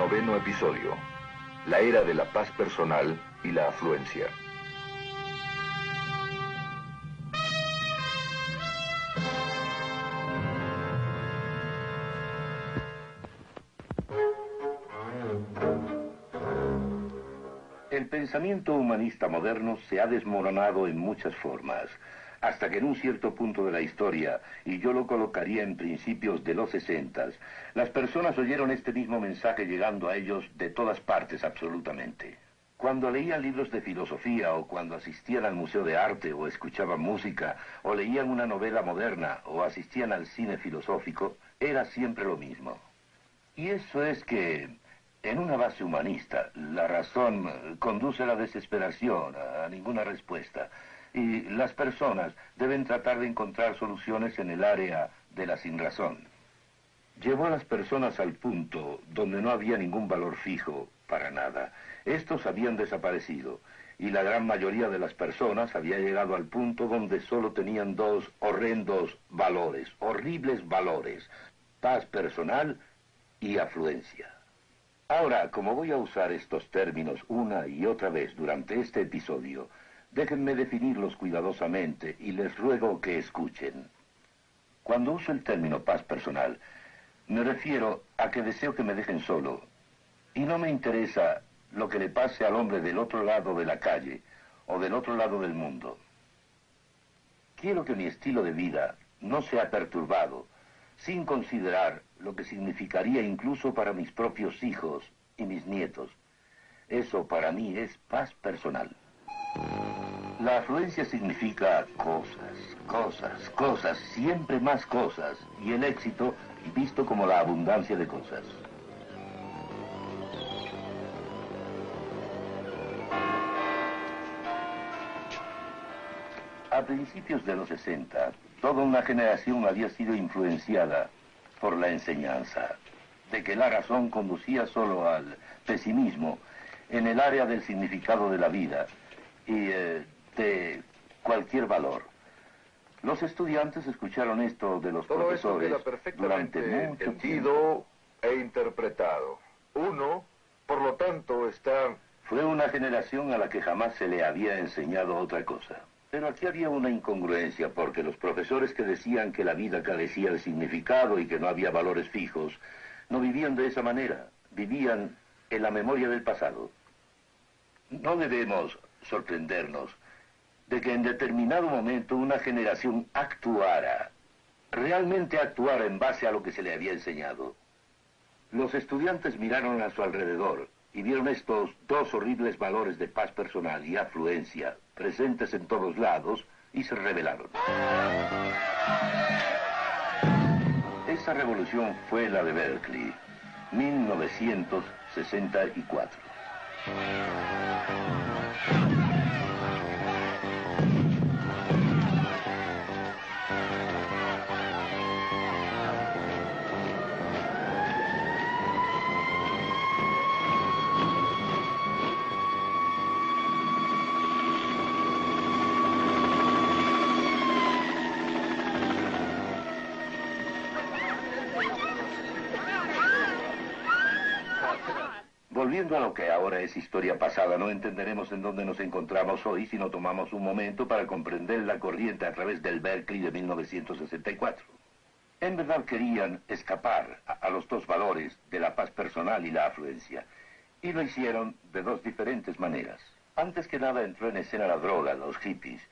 Noveno episodio. La era de la paz personal y la afluencia. El pensamiento humanista moderno se ha desmoronado en muchas formas, hasta que en un cierto punto de la historia, y yo lo colocaría en principios de los 60, las personas oyeron este mismo mensaje llegando a ellos de todas partes absolutamente. Cuando leían libros de filosofía, o cuando asistían al museo de arte, o escuchaban música, o leían una novela moderna, o asistían al cine filosófico, era siempre lo mismo. Y eso es que, en una base humanista, la razón conduce a la desesperación, a ninguna respuesta. Y las personas deben tratar de encontrar soluciones en el área de la sinrazón. Llevó a las personas al punto donde no había ningún valor fijo para nada. Estos habían desaparecido, y la gran mayoría de las personas había llegado al punto donde solo tenían dos horrendos valores, horribles valores: paz personal y afluencia. Ahora, como voy a usar estos términos una y otra vez durante este episodio, déjenme definirlos cuidadosamente y les ruego que escuchen. Cuando uso el término paz personal, me refiero a que deseo que me dejen solo, y no me interesa lo que le pase al hombre del otro lado de la calle o del otro lado del mundo. Quiero que mi estilo de vida no sea perturbado, sin considerar lo que significaría incluso para mis propios hijos y mis nietos. Eso para mí es paz personal. La afluencia significa cosas, siempre más cosas, y el éxito visto como la abundancia de cosas. A principios de los 60, toda una generación había sido influenciada por la enseñanza de que la razón conducía solo al pesimismo en el área del significado de la vida y de cualquier valor. Los estudiantes escucharon esto de los profesores queda perfectamente durante mucho entendido e interpretado. Uno, por lo tanto, está... Fue una generación a la que jamás se le había enseñado otra cosa. Pero aquí había una incongruencia, porque los profesores que decían que la vida carecía de significado y que no había valores fijos, no vivían de esa manera, vivían en la memoria del pasado. No debemos sorprendernos de que en determinado momento una generación realmente actuara en base a lo que se le había enseñado. Los estudiantes miraron a su alrededor y vieron estos dos horribles valores de paz personal y afluencia presentes en todos lados y se rebelaron. Esa revolución fue la de Berkeley, 1964. Volviendo a lo que ahora es historia pasada, no entenderemos en dónde nos encontramos hoy si no tomamos un momento para comprender la corriente a través del Berkeley de 1964. En verdad querían escapar a los dos valores de la paz personal y la afluencia, y lo hicieron de dos diferentes maneras. Antes que nada entró en escena la droga, los hippies,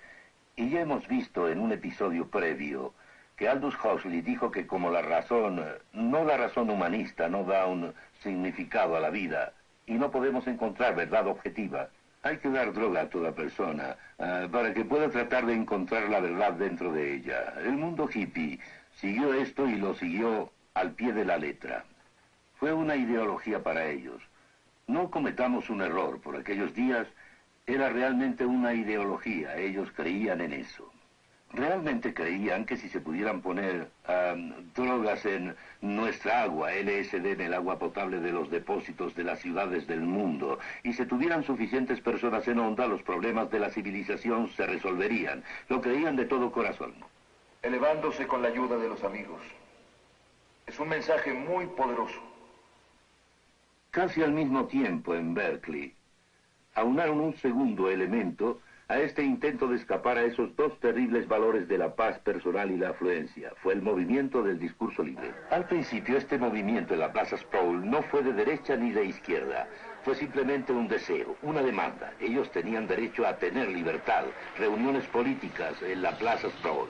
y ya hemos visto en un episodio previo que Aldous Huxley dijo que como la razón, no la razón humanista, no da un significado a la vida, y no podemos encontrar verdad objetiva, hay que dar droga a toda persona para que pueda tratar de encontrar la verdad dentro de ella. El mundo hippie siguió esto y lo siguió al pie de la letra. Fue una ideología para ellos. No cometamos un error, por aquellos días era realmente una ideología, ellos creían en eso. Realmente creían que si se pudieran poner drogas en nuestra agua, LSD en el agua potable de los depósitos de las ciudades del mundo, y se tuvieran suficientes personas en onda, los problemas de la civilización se resolverían. Lo creían de todo corazón. Elevándose con la ayuda de los amigos. Es un mensaje muy poderoso. Casi al mismo tiempo en Berkeley, aunaron un segundo elemento a este intento de escapar a esos dos terribles valores de la paz personal y la afluencia. Fue el movimiento del discurso libre. Al principio, este movimiento en la Plaza Sproul no fue de derecha ni de izquierda. Fue simplemente un deseo, una demanda. Ellos tenían derecho a tener libertad, reuniones políticas en la Plaza Sproul.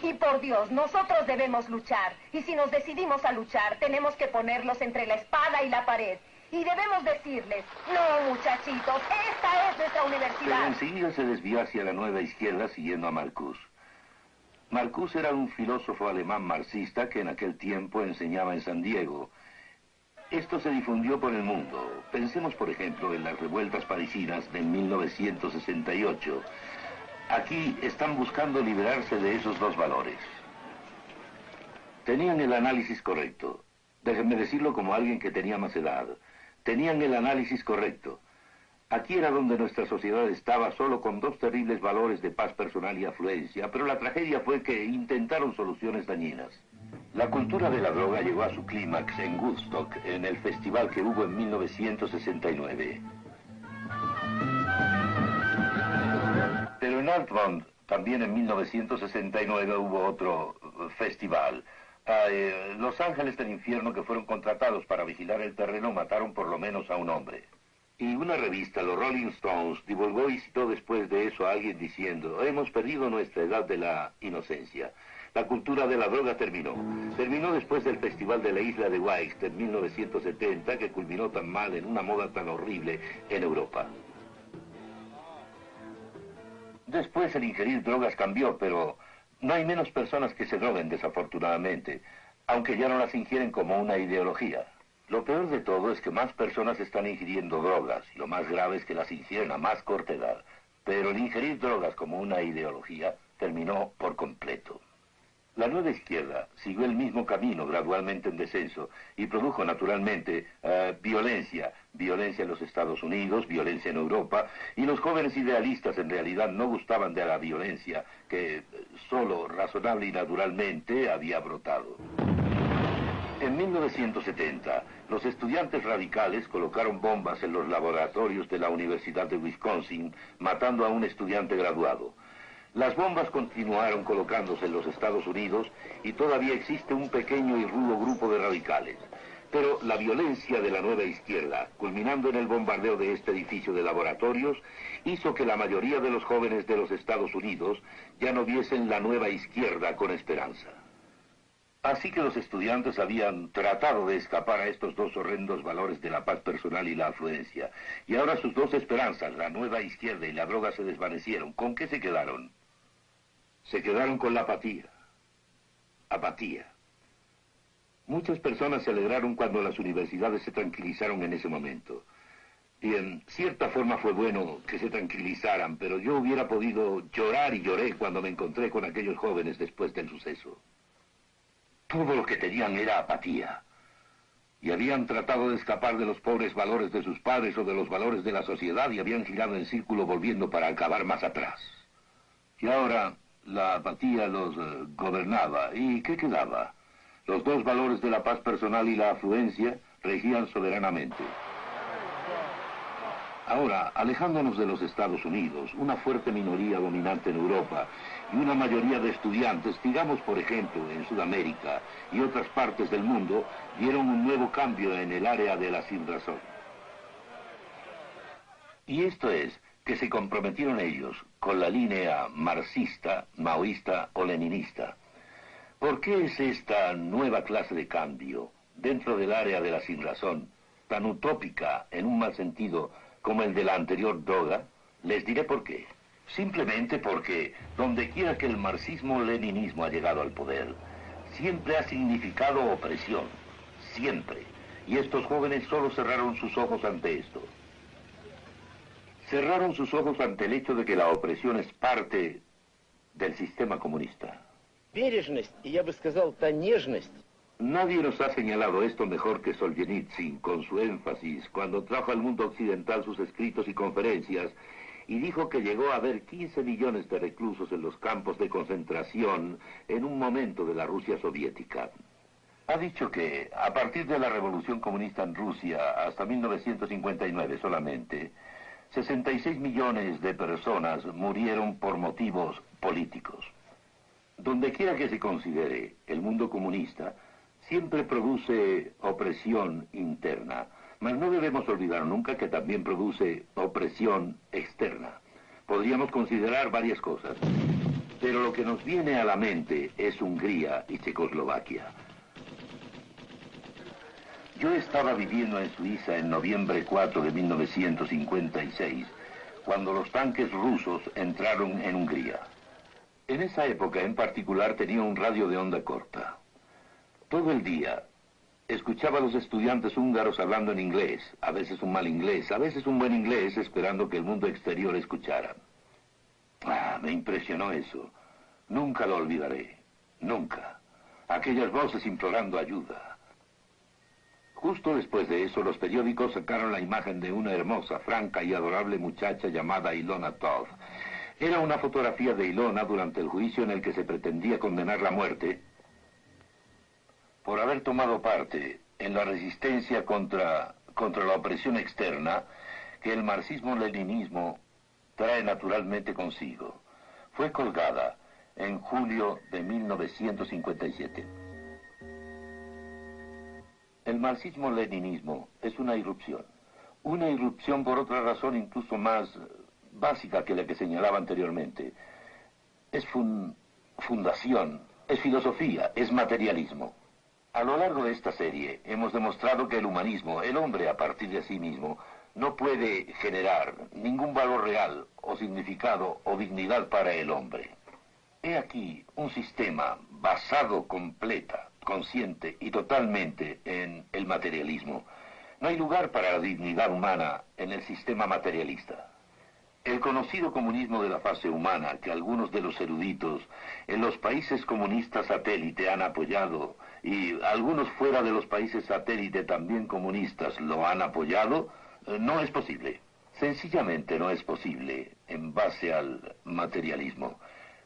Y por Dios, nosotros debemos luchar. Y si nos decidimos a luchar, tenemos que ponerlos entre la espada y la pared. Y debemos decirles, no, muchachitos, esta es nuestra universidad. Pero enseguida se desvió hacia la nueva izquierda siguiendo a Marcuse. Marcuse era un filósofo alemán marxista que en aquel tiempo enseñaba en San Diego. Esto se difundió por el mundo. Pensemos, por ejemplo, en las revueltas parisinas de 1968. Aquí están buscando liberarse de esos dos valores. Tenían el análisis correcto. Déjenme decirlo como alguien que tenía más edad. Tenían el análisis correcto. Aquí era donde nuestra sociedad estaba solo con dos terribles valores de paz personal y afluencia, pero la tragedia fue que intentaron soluciones dañinas. La cultura de la droga llegó a su clímax en Woodstock, en el festival que hubo en 1969. Pero en Altamont, también en 1969, hubo otro festival. Los ángeles del infierno que fueron contratados para vigilar el terreno mataron por lo menos a un hombre. Y una revista, los Rolling Stones, divulgó y citó después de eso a alguien diciendo: hemos perdido nuestra edad de la inocencia. La cultura de la droga terminó. Terminó después del festival de la isla de Wight en 1970, que culminó tan mal en una moda tan horrible en Europa. Después el ingerir drogas cambió, pero no hay menos personas que se droguen, desafortunadamente, aunque ya no las ingieren como una ideología. Lo peor de todo es que más personas están ingiriendo drogas, y lo más grave es que las ingieren a más corta edad. Pero el ingerir drogas como una ideología terminó por completo. La nueva izquierda siguió el mismo camino, gradualmente en descenso, y produjo naturalmente violencia en los Estados Unidos, violencia en Europa, y los jóvenes idealistas en realidad no gustaban de la violencia que solo razonable y naturalmente había brotado. En 1970, los estudiantes radicales colocaron bombas en los laboratorios de la Universidad de Wisconsin, matando a un estudiante graduado. Las bombas continuaron colocándose en los Estados Unidos y todavía existe un pequeño y rudo grupo de radicales. Pero la violencia de la nueva izquierda, culminando en el bombardeo de este edificio de laboratorios, hizo que la mayoría de los jóvenes de los Estados Unidos ya no viesen la nueva izquierda con esperanza. Así que los estudiantes habían tratado de escapar a estos dos horrendos valores de la paz personal y la afluencia. Y ahora sus dos esperanzas, la nueva izquierda y la droga, se desvanecieron. ¿Con qué se quedaron? Se quedaron con la apatía. Apatía. Muchas personas se alegraron cuando las universidades se tranquilizaron en ese momento. Y en cierta forma fue bueno que se tranquilizaran, pero yo hubiera podido llorar y lloré cuando me encontré con aquellos jóvenes después del suceso. Todo lo que tenían era apatía. Y habían tratado de escapar de los pobres valores de sus padres o de los valores de la sociedad y habían girado en círculo volviendo para acabar más atrás. Y ahora la apatía los gobernaba. ¿Y qué quedaba? Los dos valores de la paz personal y la afluencia regían soberanamente. Ahora, alejándonos de los Estados Unidos, una fuerte minoría dominante en Europa y una mayoría de estudiantes, digamos por ejemplo en Sudamérica y otras partes del mundo, dieron un nuevo cambio en el área de la sinrazón. Y esto es que se comprometieron ellos con la línea marxista, maoísta o leninista. ¿Por qué es esta nueva clase de cambio dentro del área de la sinrazón tan utópica en un mal sentido como el de la anterior droga? Les diré por qué. Simplemente porque donde quiera que el marxismo-leninismo ha llegado al poder, siempre ha significado opresión. Siempre. Y estos jóvenes solo cerraron sus ojos ante esto. Cerraron sus ojos ante el hecho de que la opresión es parte del sistema comunista. Бережность, y я бы сказал, та нежность. Nadie nos ha señalado esto mejor que Solzhenitsyn, con su énfasis, cuando trajo al mundo occidental sus escritos y conferencias, y dijo que llegó a haber 15 millones de reclusos en los campos de concentración en un momento de la Rusia soviética. Ha dicho que, a partir de la revolución comunista en Rusia hasta 1959 solamente, 66 millones de personas murieron por motivos políticos. Donde quiera que se considere el mundo comunista, siempre produce opresión interna, mas no debemos olvidar nunca que también produce opresión externa. Podríamos considerar varias cosas, pero lo que nos viene a la mente es Hungría y Checoslovaquia. Yo estaba viviendo en Suiza en noviembre 4 de 1956, cuando los tanques rusos entraron en Hungría. En esa época en particular tenía un radio de onda corta. Todo el día escuchaba a los estudiantes húngaros hablando en inglés, a veces un mal inglés, a veces un buen inglés, esperando que el mundo exterior escuchara. Me impresionó eso. Nunca lo olvidaré. Nunca. Aquellas voces implorando ayuda. Justo después de eso, los periódicos sacaron la imagen de una hermosa, franca y adorable muchacha llamada Ilona Todd. Era una fotografía de Ilona durante el juicio en el que se pretendía condenar la muerte por haber tomado parte en la resistencia contra la opresión externa que el marxismo-leninismo trae naturalmente consigo. Fue colgada en julio de 1957. El marxismo-leninismo es una irrupción por otra razón incluso más básica que la que señalaba anteriormente. Es fundación, es filosofía, es materialismo. A lo largo de esta serie hemos demostrado que el humanismo, el hombre a partir de sí mismo, no puede generar ningún valor real o significado o dignidad para el hombre. He aquí un sistema basado completa, consciente y totalmente en el materialismo. No hay lugar para la dignidad humana en el sistema materialista. El conocido comunismo de la fase humana, que algunos de los eruditos en los países comunistas satélite han apoyado, y algunos fuera de los países satélite también comunistas lo han apoyado, no es posible. Sencillamente no es posible en base al materialismo.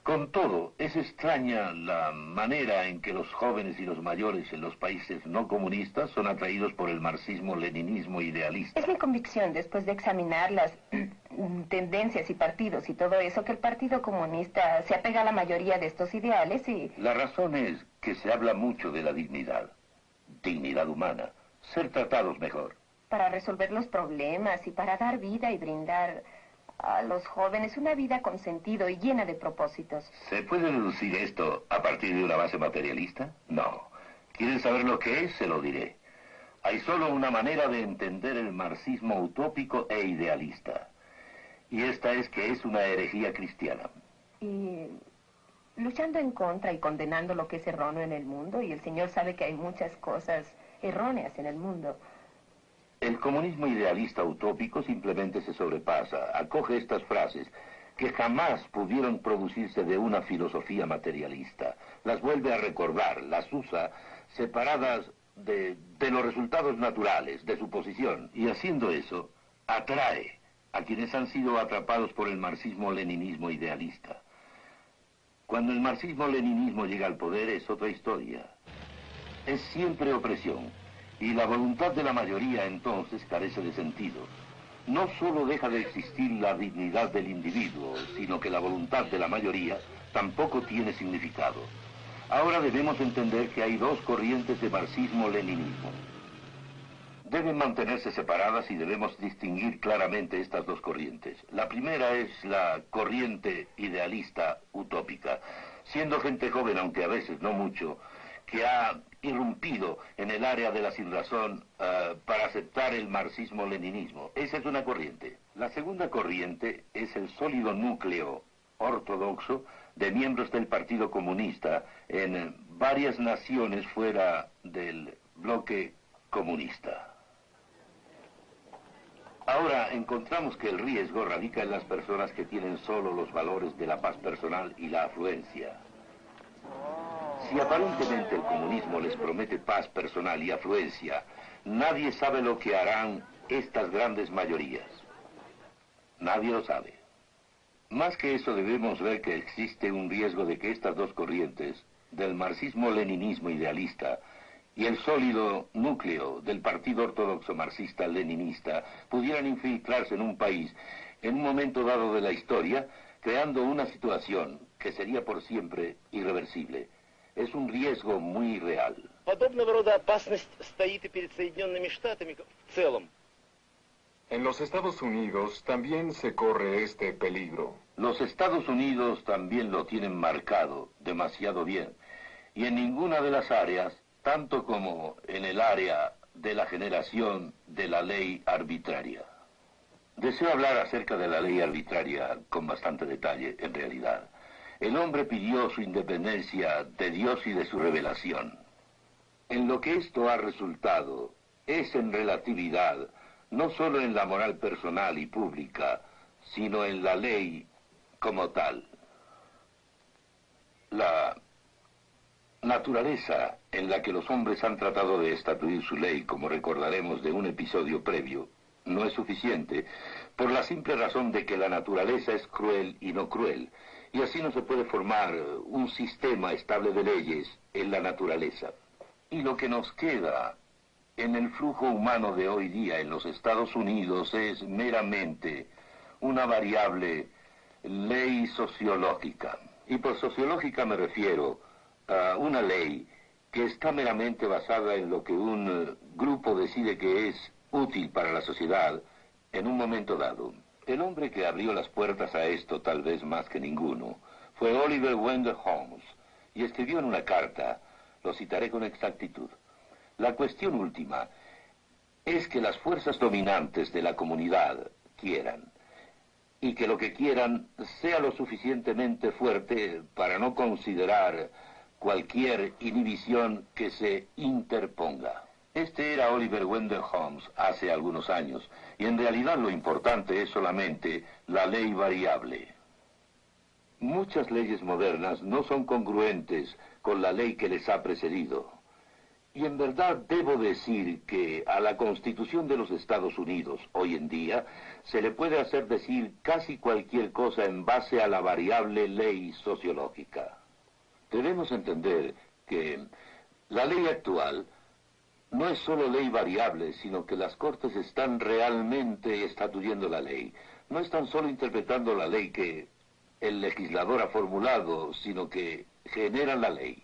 Con todo, es extraña la manera en que los jóvenes y los mayores en los países no comunistas son atraídos por el marxismo-leninismo idealista. Es mi convicción, después de examinar las tendencias y partidos y todo eso, que el Partido Comunista se apega a la mayoría de estos ideales y... La razón es que se habla mucho de la dignidad humana, ser tratados mejor. Para resolver los problemas y para dar vida y brindar a los jóvenes una vida con sentido y llena de propósitos. ¿Se puede deducir esto a partir de una base materialista? No. ¿Quieren saber lo que es? Se lo diré. Hay solo una manera de entender el marxismo utópico e idealista. Y esta es que es una herejía cristiana. Y luchando en contra y condenando lo que es erróneo en el mundo, y el Señor sabe que hay muchas cosas erróneas en el mundo. El comunismo idealista utópico simplemente se sobrepasa, acoge estas frases que jamás pudieron producirse de una filosofía materialista, las vuelve a recordar, las usa separadas de los resultados naturales, de su posición, y haciendo eso, atrae a quienes han sido atrapados por el marxismo-leninismo idealista. Cuando el marxismo-leninismo llega al poder es otra historia. Es siempre opresión. Y la voluntad de la mayoría entonces carece de sentido. No solo deja de existir la dignidad del individuo, sino que la voluntad de la mayoría tampoco tiene significado. Ahora debemos entender que hay dos corrientes de marxismo-leninismo. Deben mantenerse separadas y debemos distinguir claramente estas dos corrientes. La primera es la corriente idealista utópica, siendo gente joven, aunque a veces no mucho, que ha irrumpido en el área de la sinrazón para aceptar el marxismo-leninismo. Esa es una corriente. La segunda corriente es el sólido núcleo ortodoxo de miembros del Partido Comunista en varias naciones fuera del bloque comunista. Ahora encontramos que el riesgo radica en las personas que tienen solo los valores de la paz personal y la afluencia. Si aparentemente el comunismo les promete paz personal y afluencia, nadie sabe lo que harán estas grandes mayorías. Nadie lo sabe. Más que eso, debemos ver que existe un riesgo de que estas dos corrientes, del marxismo-leninismo idealista y el sólido núcleo del Partido Ortodoxo Marxista-Leninista pudieran infiltrarse en un país en un momento dado de la historia, creando una situación que sería por siempre irreversible. Es un riesgo muy real. Подобного рода опасность стоит и перед Соединенными Штатами в целом. En los Estados Unidos también se corre este peligro. Los Estados Unidos también lo tienen marcado demasiado bien, y en ninguna de las áreas, tanto como en el área de la generación de la ley arbitraria. Deseo hablar acerca de la ley arbitraria con bastante detalle, en realidad. El hombre pidió su independencia de Dios y de su revelación. En lo que esto ha resultado es en relatividad, no solo en la moral personal y pública, sino en la ley como tal. La naturaleza en la que los hombres han tratado de estatuir su ley, como recordaremos de un episodio previo, no es suficiente, por la simple razón de que la naturaleza es cruel y no cruel, y así no se puede formar un sistema estable de leyes en la naturaleza. Y lo que nos queda en el flujo humano de hoy día en los Estados Unidos es meramente una variable ley sociológica. Y por sociológica me refiero a una ley que está meramente basada en lo que un grupo decide que es útil para la sociedad en un momento dado. El hombre que abrió las puertas a esto, tal vez más que ninguno, fue Oliver Wendell Holmes, y escribió en una carta, lo citaré con exactitud: la cuestión última es que las fuerzas dominantes de la comunidad quieran, y que lo que quieran sea lo suficientemente fuerte para no considerar cualquier inhibición que se interponga. Este era Oliver Wendell Holmes hace algunos años, y en realidad lo importante es solamente la ley variable. Muchas leyes modernas no son congruentes con la ley que les ha precedido. Y en verdad debo decir que a la Constitución de los Estados Unidos, hoy en día, se le puede hacer decir casi cualquier cosa en base a la variable ley sociológica. Debemos entender que la ley actual no es solo ley variable, sino que las Cortes están realmente estatuyendo la ley. No están solo interpretando la ley que el legislador ha formulado, sino que generan la ley.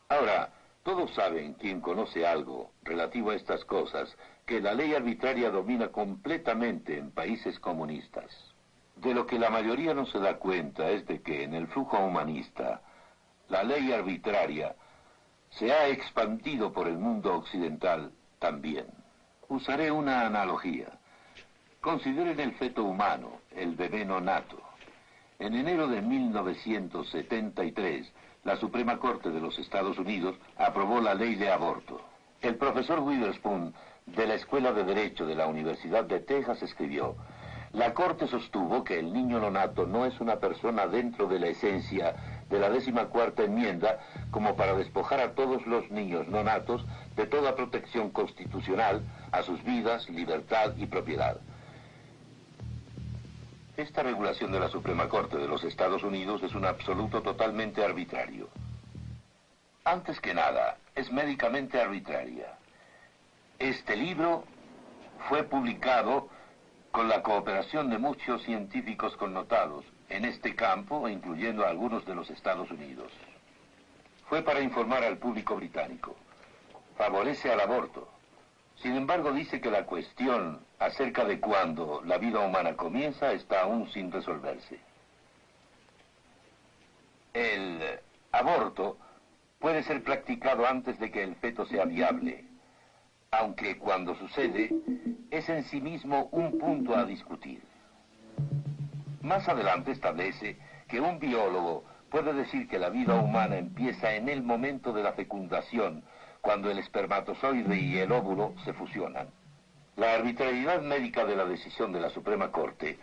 Ahora, todos saben, quien conoce algo relativo a estas cosas, que la ley arbitraria domina completamente en países comunistas. De lo que la mayoría no se da cuenta es de que en el flujo humanista, la ley arbitraria se ha expandido por el mundo occidental también. Usaré una analogía. Consideren el feto humano, el bebé nonato. En enero de 1973, la Suprema Corte de los Estados Unidos aprobó la ley de aborto. El profesor Witherspoon, de la Escuela de Derecho de la Universidad de Texas, escribió: la Corte sostuvo que el niño nonato no es una persona dentro de la esencia de la 14ª enmienda como para despojar a todos los niños nonatos de toda protección constitucional a sus vidas, libertad y propiedad. Esta regulación de la Suprema Corte de los Estados Unidos es un absoluto totalmente arbitrario. Antes que nada, es médicamente arbitraria. Este libro fue publicado con la cooperación de muchos científicos connotados en este campo, incluyendo a algunos de los Estados Unidos. Fue para informar al público británico. Favorece al aborto. Sin embargo, dice que la cuestión acerca de cuándo la vida humana comienza está aún sin resolverse. El aborto puede ser practicado antes de que el feto sea viable, aunque cuando sucede es en sí mismo un punto a discutir. Más adelante establece que un biólogo puede decir que la vida humana empieza en el momento de la fecundación, cuando el espermatozoide y el óvulo se fusionan. La arbitrariedad médica de la decisión de la Suprema Corte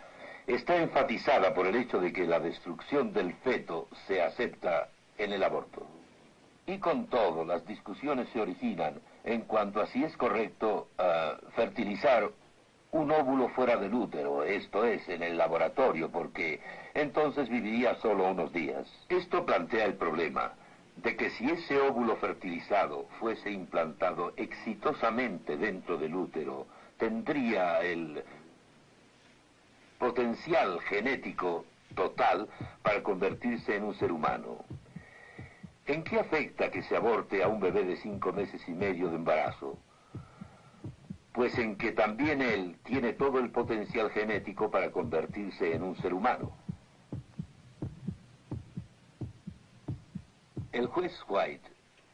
está enfatizada por el hecho de que la destrucción del feto se acepta en el aborto. Y con todo, las discusiones se originan en cuanto a si es correcto fertilizar un óvulo fuera del útero, esto es, en el laboratorio, porque entonces viviría solo unos días. Esto plantea el problema de que si ese óvulo fertilizado fuese implantado exitosamente dentro del útero, tendría el potencial genético total para convertirse en un ser humano. ¿En qué afecta que se aborte a un bebé de 5 meses y medio de embarazo? Pues en que también él tiene todo el potencial genético para convertirse en un ser humano. El juez White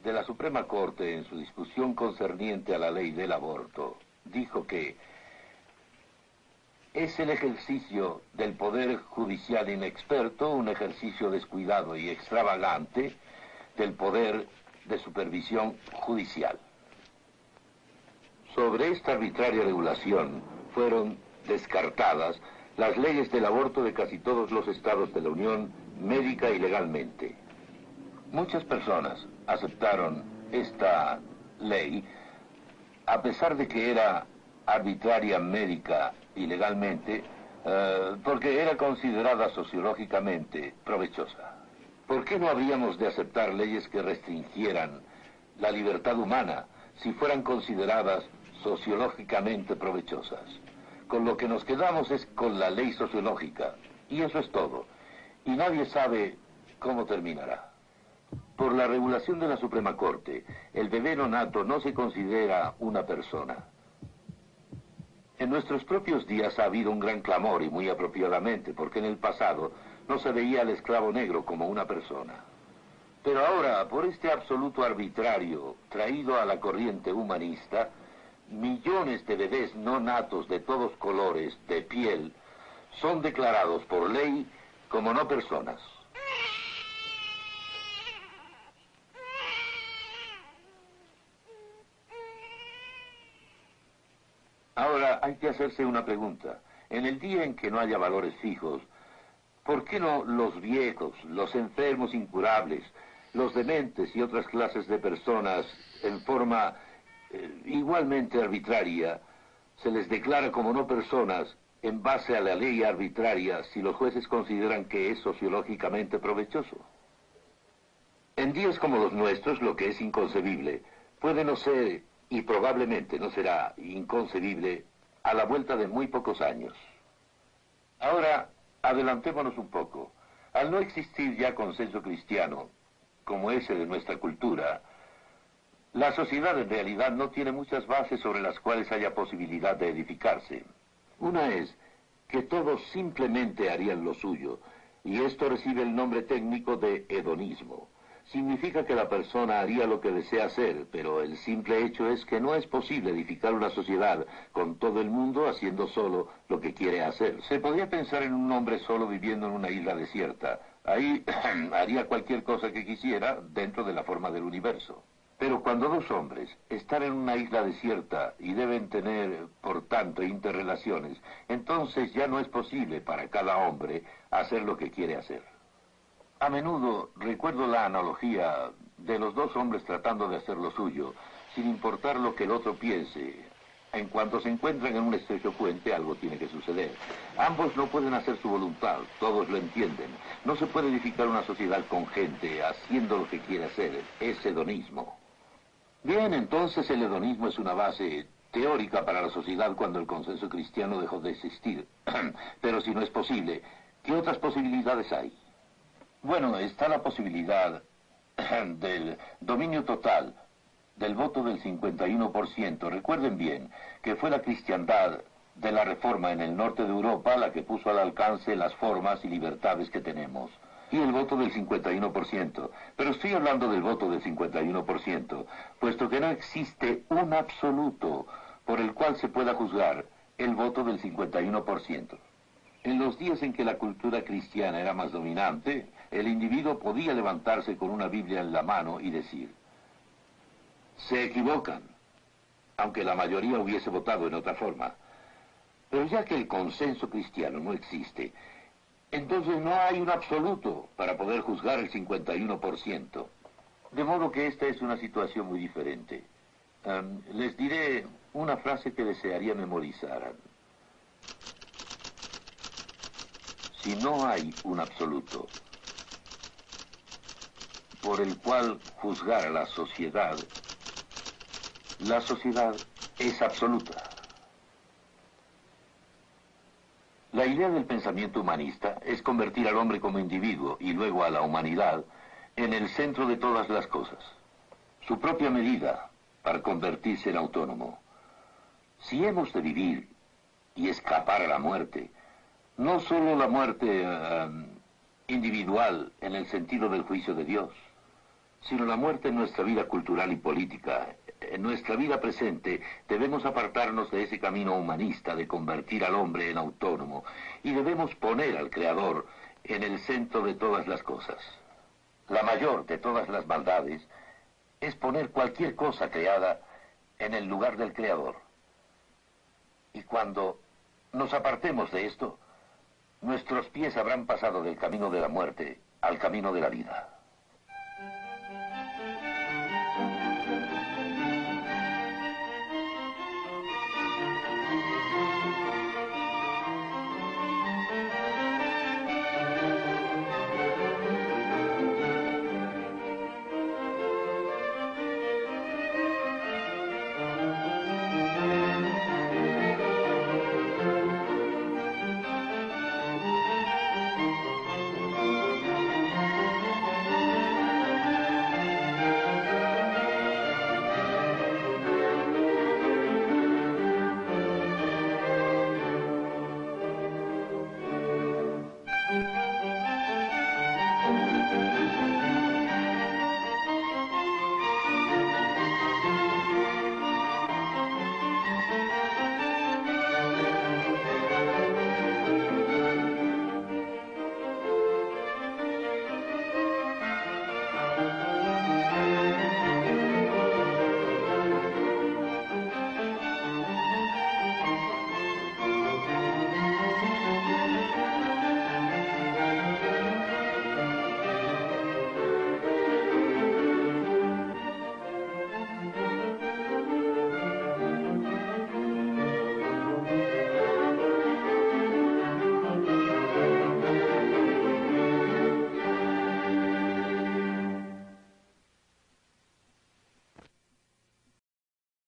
de la Suprema Corte, en su discusión concerniente a la ley del aborto, dijo que es el ejercicio del poder judicial inexperto, un ejercicio descuidado y extravagante del poder de supervisión judicial. Sobre esta arbitraria regulación fueron descartadas las leyes del aborto de casi todos los estados de la Unión, médica y legalmente. Muchas personas aceptaron esta ley a pesar de que era arbitraria médica y legalmente, porque era considerada sociológicamente provechosa. ¿Por qué no habríamos de aceptar leyes que restringieran la libertad humana si fueran consideradas sociológicamente provechosas? Con lo que nos quedamos es con la ley sociológica, y eso es todo. Y nadie sabe cómo terminará. Por la regulación de la Suprema Corte, el bebé nonato no se considera una persona. En nuestros propios días ha habido un gran clamor, y muy apropiadamente, porque en el pasado no se veía al esclavo negro como una persona. Pero ahora, por este absoluto arbitrario traído a la corriente humanista, millones de bebés no natos de todos colores de piel son declarados por ley como no personas. Ahora hay que hacerse una pregunta. En el día en que no haya valores fijos, ¿por qué no los viejos, los enfermos incurables, los dementes y otras clases de personas en forma igualmente arbitraria se les declara como no personas en base a la ley arbitraria si los jueces consideran que es sociológicamente provechoso? En días como los nuestros, lo que es inconcebible puede no ser, y probablemente no será inconcebible, a la vuelta de muy pocos años. Ahora, adelantémonos un poco. Al no existir ya consenso cristiano, como ese de nuestra cultura, la sociedad en realidad no tiene muchas bases sobre las cuales haya posibilidad de edificarse. Una es que todos simplemente harían lo suyo, y esto recibe el nombre técnico de hedonismo. Significa que la persona haría lo que desea hacer, pero el simple hecho es que no es posible edificar una sociedad con todo el mundo haciendo solo lo que quiere hacer. Se podría pensar en un hombre solo viviendo en una isla desierta. Ahí haría cualquier cosa que quisiera dentro de la forma del universo. Pero cuando dos hombres están en una isla desierta y deben tener, por tanto, interrelaciones, entonces ya no es posible para cada hombre hacer lo que quiere hacer. A menudo recuerdo la analogía de los dos hombres tratando de hacer lo suyo, sin importar lo que el otro piense. En cuanto se encuentran en un estrecho puente, algo tiene que suceder. Ambos no pueden hacer su voluntad, todos lo entienden. No se puede edificar una sociedad con gente haciendo lo que quiere hacer. Es hedonismo. Bien, entonces el hedonismo es una base teórica para la sociedad cuando el consenso cristiano dejó de existir. Pero si no es posible, ¿qué otras posibilidades hay? Bueno, está la posibilidad del dominio total, del voto del 51%. Recuerden bien que fue la cristiandad de la Reforma en el norte de Europa la que puso al alcance las formas y libertades que tenemos. Y el voto del 51%. Pero estoy hablando del voto del 51%, puesto que no existe un absoluto por el cual se pueda juzgar el voto del 51%. En los días en que la cultura cristiana era más dominante, el individuo podía levantarse con una Biblia en la mano y decir: se equivocan, aunque la mayoría hubiese votado en otra forma. Pero ya que el consenso cristiano no existe, entonces no hay un absoluto para poder juzgar el 51%. De modo que esta es una situación muy diferente. Les diré una frase que desearía memorizaran. Si no hay un absoluto, por el cual juzgar a la sociedad es absoluta. La idea del pensamiento humanista es convertir al hombre como individuo y luego a la humanidad en el centro de todas las cosas. Su propia medida para convertirse en autónomo. Si hemos de vivir y escapar a la muerte, no solo la muerte individual en el sentido del juicio de Dios, sino la muerte en nuestra vida cultural y política, en nuestra vida presente, debemos apartarnos de ese camino humanista de convertir al hombre en autónomo y debemos poner al Creador en el centro de todas las cosas. La mayor de todas las maldades es poner cualquier cosa creada en el lugar del Creador. Y cuando nos apartemos de esto, nuestros pies habrán pasado del camino de la muerte al camino de la vida.